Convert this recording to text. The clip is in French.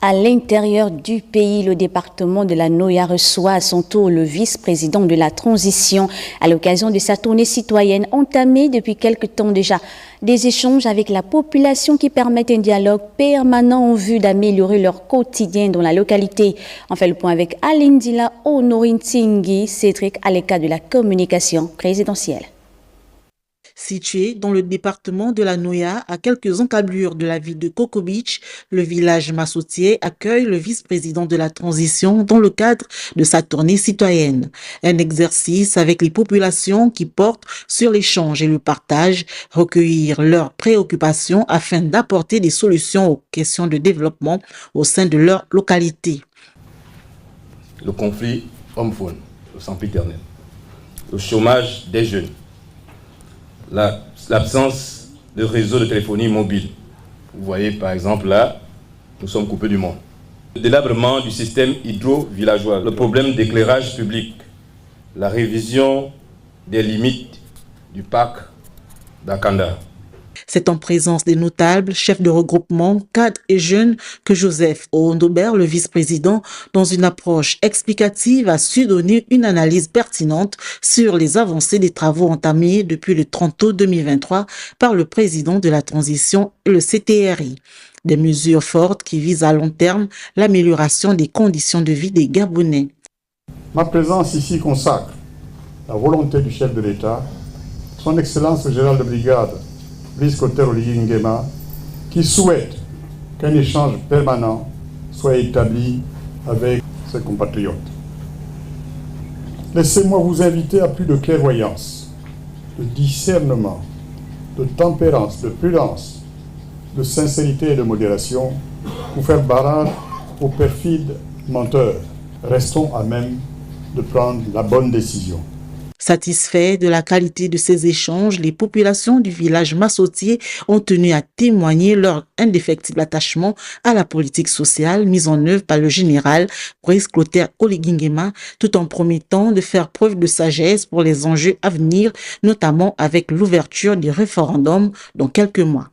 À l'intérieur du pays, le département de la Noya reçoit à son tour le vice-président de la transition à l'occasion de sa tournée citoyenne entamée depuis quelque temps déjà. Des échanges avec la population qui permettent un dialogue permanent en vue d'améliorer leur quotidien dans la localité. On fait le point avec Aline Dila Honorintingui, Cédric Aleka de la communication présidentielle. Situé dans le département de la Noya, à quelques encablures de la ville de Coco Beach, le village Massoutier accueille le vice-président de la transition dans le cadre de sa tournée citoyenne. Un exercice avec les populations qui portent sur l'échange et le partage, recueillir leurs préoccupations afin d'apporter des solutions aux questions de développement au sein de leur localité. Le conflit homme-faune, le sempiternel, le chômage des jeunes, l'absence de réseau de téléphonie mobile. Vous voyez par exemple là, nous sommes coupés du monde. Le délabrement du système hydro-villageois, le problème d'éclairage public, la révision des limites du parc d'Akanda. C'est en présence des notables, chefs de regroupement, cadres et jeunes que Joseph Ondobert, le vice-président, dans une approche explicative, a su donner une analyse pertinente sur les avancées des travaux entamés depuis le 30 août 2023 par le président de la transition et le CTRI. Des mesures fortes qui visent à long terme l'amélioration des conditions de vie des Gabonais. Ma présence ici consacre la volonté du chef de l'État, son Excellence le général de brigade, Brice Clotaire Oligui Nguema, qui souhaite qu'un échange permanent soit établi avec ses compatriotes. Laissez-moi vous inviter à plus de clairvoyance, de discernement, de tempérance, de prudence, de sincérité et de modération pour faire barrage aux perfides menteurs. Restons à même de prendre la bonne décision. Satisfaits de la qualité de ces échanges, les populations du village Massoutier ont tenu à témoigner leur indéfectible attachement à la politique sociale mise en œuvre par le général Brice Clotaire Oligui Nguema, tout en promettant de faire preuve de sagesse pour les enjeux à venir, notamment avec l'ouverture du référendum dans quelques mois.